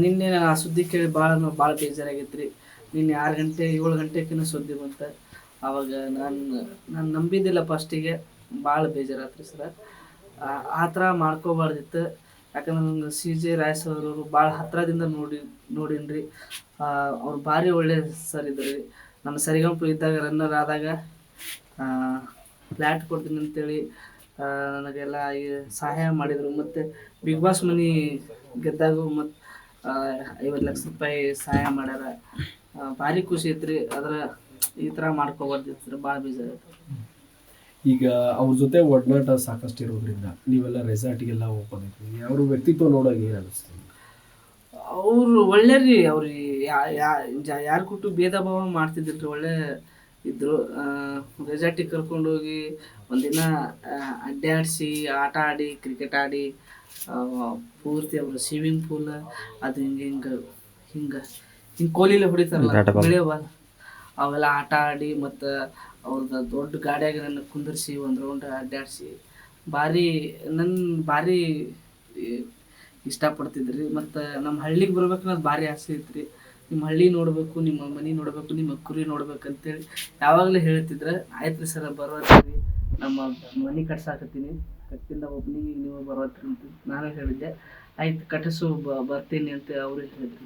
ನಿನ್ನೆ ಆ ಸುದ್ದಿ ಕೇಳಿ ಭಾಳ ಬೇಜಾರಾಗೈತ್ರಿ. ನಿನ್ನೆ 6 ಗಂಟೆ 7 ಗಂಟೆಕಿನ ಸುದ್ದಿ ಬಂತು. ಆವಾಗ ನಾನು ನಂಬಿದ್ದಿಲ್ಲ ಫಸ್ಟಿಗೆ. ಭಾಳ ಬೇಜಾರಾತ್ರಿ ಸರ. ಆ ಥರ ಮಾಡ್ಕೋಬಾರ್ದಿತ್ತು. ಯಾಕಂದ್ರೆ ನಂಗೆ CJ ರಾಯ್ ಅವರು ಭಾಳ ಹತ್ತಿರದಿಂದ ನೋಡೀನ್ರಿ. ಅವ್ರು ಭಾರಿ ಒಳ್ಳೆ ಸರ್ ಇದ್ರು ರೀ. ನಾನು ಸರಿಗಮಪ ಇದ್ದಾಗ ರನ್ನರ್ ಆದಾಗ ಫ್ಲ್ಯಾಟ್ ಕೊಡ್ತೀನಿ ಅಂತೇಳಿ ನನಗೆಲ್ಲ ಸಹಾಯ ಮಾಡಿದರು. ಮತ್ತು ಬಿಗ್ ಬಾಸ್ ಮನಿ ಗೆದ್ದಾಗ ಮತ್ತು 50 ಲಕ್ಷ ರೂಪಾಯಿ ಸಹಾಯ ಮಾಡ್ಯಾರ. ಭಾರಿ ಖುಷಿ ಐತ್ರಿ. ಈ ಥರ ಮಾಡ್ಕೋಬಾರ್ದಿತ್ತು. ಭಾಳ ಬೇಜಾರಾಯ್ತು. ಈಗ ಅವ್ರ ಜೊತೆ ಒಡನಾಟ ಸಾಕಷ್ಟು ಇರೋದ್ರಿಂದ ನೀವೆಲ್ಲ ರೆಸಾರ್ಟ್ಗೆಲ್ಲ ಹೋಗೋದೈತಿ, ಅವ್ರ ವ್ಯಕ್ತಿತ್ವ ನೋಡೋಕೆ ಏನು ಅನಿಸ್ತೀವಿ? ಅವರು ಒಳ್ಳೆಯವ್ರಿ. ಅವ್ರು ಯಾರು ಕೊಟ್ಟು ಭೇದ ಭಾವ ಮಾಡ್ತಿದ್ದಿಲ್ರಿ. ಒಳ್ಳೆ ಇದ್ದರು. ರೆಸಾರ್ಟಿಗೆ ಕರ್ಕೊಂಡೋಗಿ ಒಂದಿನ ಅಡ್ಡಾಡಿಸಿ ಆಟ ಆಡಿ ಕ್ರಿಕೆಟ್ ಆಡಿ ಪೂರ್ತಿ ಅವರು ಸ್ವಿಮ್ಮಿಂಗ್ ಪೂಲ್ ಅದು ಹಿಂಗೆ ಕೋಲಿಲೆ ಹೊಡಿತಾರಲ್ಲ ಬೆಳೆ ಬಾಲ್, ಅವೆಲ್ಲ ಆಟ ಆಡಿ ಮತ್ತು ಅವ್ರದ್ದು ದೊಡ್ಡ ಗಾಡಿಯಾಗ ನನ್ನ ಕುಂದರ್ಸಿ ಒಂದು ರೌಂಡ್ ಅಡ್ಡಾಡಿಸಿ ಭಾರಿ ಇಷ್ಟಪಡ್ತಿದ್ರಿ. ಮತ್ತು ನಮ್ಮ ಹಳ್ಳಿಗೆ ಬರ್ಬೇಕು ಅನ್ನೋದು ಭಾರಿ ಆಸೆ ಐತ್ರಿ. ನಿಮ್ಮ ಹಳ್ಳಿ ನೋಡಬೇಕು, ನಿಮ್ಮ ಮನೆ ನೋಡಬೇಕು, ನಿಮ್ಮ ಕುರಿ ನೋಡ್ಬೇಕಂತೇಳಿ ಯಾವಾಗಲೂ ಹೇಳ್ತಿದ್ರೆ. ಆಯ್ತು ರೀ ಸರ, ಬರೋತ್ರಿ, ನಮ್ಮ ಮನೆ ಕಟ್ಸಾಕತ್ತೀನಿ, ಕಟ್ಟಿಂದ ಓಪನಿಂಗಿಗೆ ನೀವು ಬರೋತ್ರಿ ಅಂತ ನಾನು ಹೇಳಿದ್ದೆ. ಆಯ್ತು ಕಟ್ಟಿಸು ಬರ್ತೀನಿ ಅಂತ ಅವರು ಹೇಳಿದ್ರು.